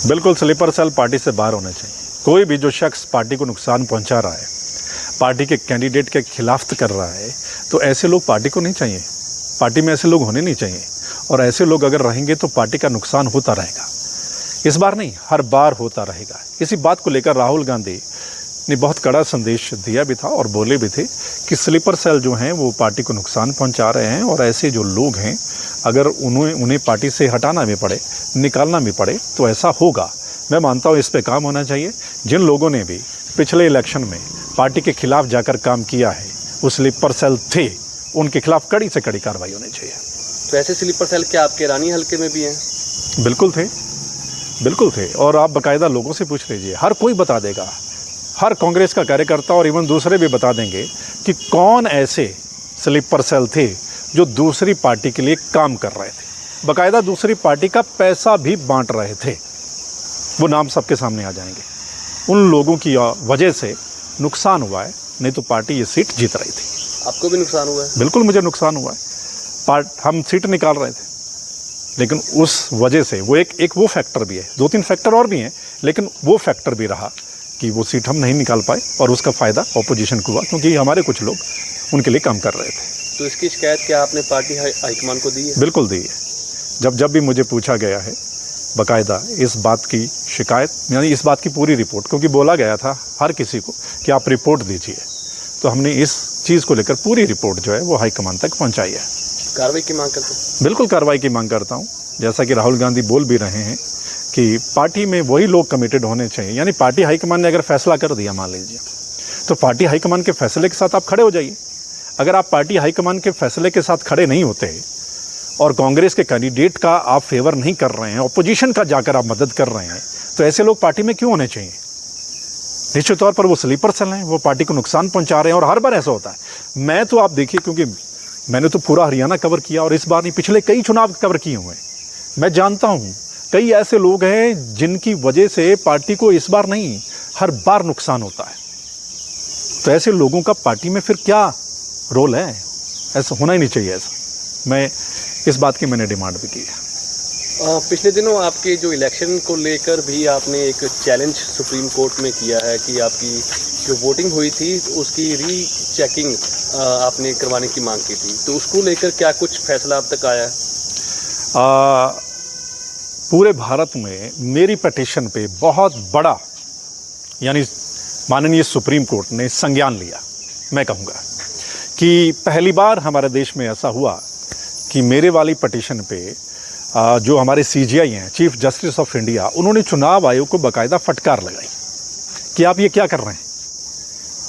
बिल्कुल sleeper cell party से बाहर होने चाहिए। कोई भी जो शख्स पार्टी को नुकसान पहुंचा रहा है, पार्टी के कैंडिडेट के खिलाफ कर रहा है, तो ऐसे लोग पार्टी को नहीं चाहिए। पार्टी में ऐसे लोग होने नहीं चाहिए, और ऐसे लोग अगर रहेंगे तो पार्टी का नुकसान होता रहेगा। इस बार नहीं, हर बार होता रहेगा। इसी बात को लेकर राहुल गांधी ने बहुत कड़ा संदेश दिया भी था और बोले भी थे कि स्लीपर सेल जो हैं वो पार्टी को नुकसान पहुंचा रहे हैं, और ऐसे जो लोग हैं अगर उन्हें पार्टी से हटाना भी पड़े, निकालना भी पड़े, तो ऐसा होगा। मैं मानता हूँ इस पे काम होना चाहिए। जिन लोगों ने भी पिछले इलेक्शन में पार्टी के खिलाफ जाकर काम किया है, वो स्लीपर सेल थे, उनके खिलाफ कड़ी से कड़ी कार्रवाई होनी चाहिए। तो ऐसे स्लीपर सेल क्या आपके रानी हल्के में भी हैं? बिल्कुल थे, बिल्कुल थे, और आप बाकायदा लोगों से पूछ लीजिए, हर कोई बता देगा। हर कांग्रेस का कार्यकर्ता और इवन दूसरे भी बता देंगे कि कौन ऐसे स्लीपर सेल थे जो दूसरी पार्टी के लिए काम कर रहे थे, बाकायदा दूसरी पार्टी का पैसा भी बांट रहे थे। वो नाम सबके सामने आ जाएंगे। उन लोगों की वजह से नुकसान हुआ है, नहीं तो पार्टी ये सीट जीत रही थी। आपको भी नुकसान हुआ है? बिल्कुल मुझे नुकसान हुआ है। हम सीट निकाल रहे थे, लेकिन उस वजह से वो एक वो फैक्टर भी है, 2-3 फैक्टर और भी हैं, लेकिन वो फैक्टर भी रहा कि वो सीट हम नहीं निकाल पाए, और उसका फ़ायदा ऑपोजिशन को हुआ, क्योंकि हमारे कुछ लोग उनके लिए काम कर रहे थे। तो इसकी शिकायत क्या आपने पार्टी हाईकमान को दी है? बिल्कुल दी है। जब भी मुझे पूछा गया है, बाकायदा इस बात की शिकायत, यानी इस बात की पूरी रिपोर्ट, क्योंकि बोला गया था हर किसी को कि आप रिपोर्ट दीजिए, तो हमने इस चीज़ को लेकर पूरी रिपोर्ट जो है वो हाईकमान तक पहुँचाई है। कार्रवाई की मांग करते हैं? बिल्कुल कार्रवाई की मांग करता हूँ। जैसा कि राहुल गांधी बोल भी रहे हैं कि पार्टी में वही लोग कमिटेड होने चाहिए, यानी पार्टी हाईकमान ने अगर फैसला कर दिया मान लीजिए, तो पार्टी हाईकमान के फैसले के साथ आप खड़े हो जाइए। अगर आप पार्टी हाईकमान के फैसले के साथ खड़े नहीं होते और कांग्रेस के कैंडिडेट का आप फेवर नहीं कर रहे हैं, ऑपोजिशन का जाकर आप मदद कर रहे हैं, तो ऐसे लोग पार्टी में क्यों होने चाहिए? निश्चित तौर पर वो स्लीपर सेल हैं, वो पार्टी को नुकसान पहुंचा रहे हैं, और हर बार ऐसा होता है। मैं तो आप देखिए, क्योंकि मैंने तो पूरा हरियाणा कवर किया, और इस बार नहीं, पिछले कई चुनाव कवर किए हुए हैं। मैं जानता हूँ कई ऐसे लोग हैं जिनकी वजह से पार्टी को इस बार नहीं, हर बार नुकसान होता है। तो ऐसे लोगों का पार्टी में फिर क्या रोल है? ऐसा होना ही नहीं चाहिए। ऐसा मैं इस बात की मैंने डिमांड भी की है। पिछले दिनों आपके जो इलेक्शन को लेकर भी आपने एक चैलेंज सुप्रीम कोर्ट में किया है कि आपकी जो वोटिंग हुई थी उसकी रीचेकिंग आपने करवाने की मांग की थी, तो उसको लेकर क्या कुछ फैसला अब तक आया है? पूरे भारत में मेरी पटिशन पे बहुत बड़ा, यानी माननीय सुप्रीम कोर्ट ने संज्ञान लिया। मैं कहूँगा कि पहली बार हमारे देश में ऐसा हुआ कि मेरे वाली पटिशन पे जो हमारे CJI हैं, चीफ जस्टिस ऑफ इंडिया, उन्होंने चुनाव आयोग को बाकायदा फटकार लगाई कि आप ये क्या कर रहे हैं।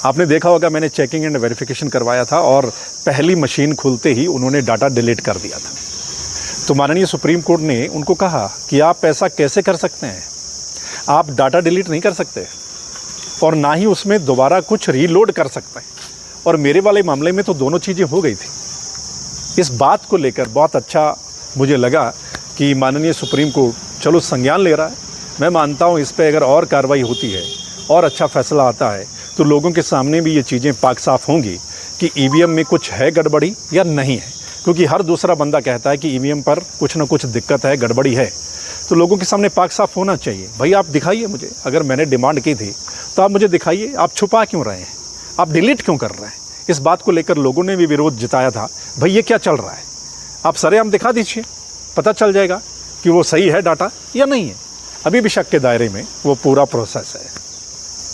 आपने देखा होगा मैंने चेकिंग एंड वेरिफिकेशन करवाया था, और पहली मशीन खुलते ही उन्होंने डाटा डिलीट कर दिया था। तो माननीय सुप्रीम कोर्ट ने उनको कहा कि आप ऐसा कैसे कर सकते हैं? आप डाटा डिलीट नहीं कर सकते, और ना ही उसमें दोबारा कुछ रीलोड कर सकते हैं। और मेरे वाले मामले में तो दोनों चीज़ें हो गई थी। इस बात को लेकर बहुत अच्छा मुझे लगा कि माननीय सुप्रीम कोर्ट चलो संज्ञान ले रहा है। मैं मानता हूँ इस पर अगर और कार्रवाई होती है और अच्छा फैसला आता है, तो लोगों के सामने भी ये चीज़ें पाक साफ होंगी कि EVM में कुछ है गड़बड़ी या नहीं है। क्योंकि हर दूसरा बंदा कहता है कि EVM पर कुछ ना कुछ दिक्कत है, गड़बड़ी है, तो लोगों के सामने पाक साफ होना चाहिए। भाई आप दिखाइए मुझे, अगर मैंने डिमांड की थी तो आप मुझे दिखाइए। आप छुपा क्यों रहे हैं? आप डिलीट क्यों कर रहे हैं? इस बात को लेकर लोगों ने भी विरोध जताया था। भाई ये क्या चल रहा है? आप सरेआम दिखा दीजिए, पता चल जाएगा कि वो सही है डाटा या नहीं है। अभी भी शक के दायरे में वो पूरा प्रोसेस है।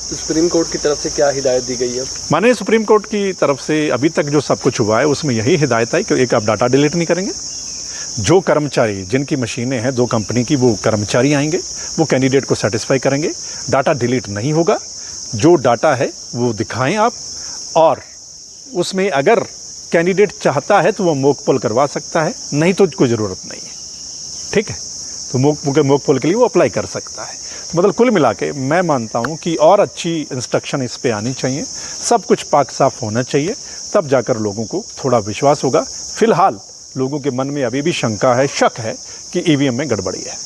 सुप्रीम कोर्ट की तरफ से क्या हिदायत दी गई है? माननीय सुप्रीम कोर्ट की तरफ से अभी तक जो सब कुछ हुआ है उसमें यही हिदायत है कि एक, आप डाटा डिलीट नहीं करेंगे। जो कर्मचारी जिनकी मशीनें हैं 2 कंपनी की, वो कर्मचारी आएंगे, वो कैंडिडेट को सेटिस्फाई करेंगे, डाटा डिलीट नहीं होगा। जो डाटा है वो दिखाएं आप, और उसमें अगर कैंडिडेट चाहता है तो वो मॉक पोल करवा सकता है, नहीं तो कोई ज़रूरत नहीं है। ठीक है, तो मॉक पोल के लिए वो अप्लाई कर सकता है। तो मतलब कुल मिला के मैं मानता हूँ कि और अच्छी इंस्ट्रक्शन इस पे आनी चाहिए, सब कुछ पाक साफ होना चाहिए, तब जाकर लोगों को थोड़ा विश्वास होगा। फिलहाल लोगों के मन में अभी भी शंका है, शक है कि EVM में गड़बड़ी है।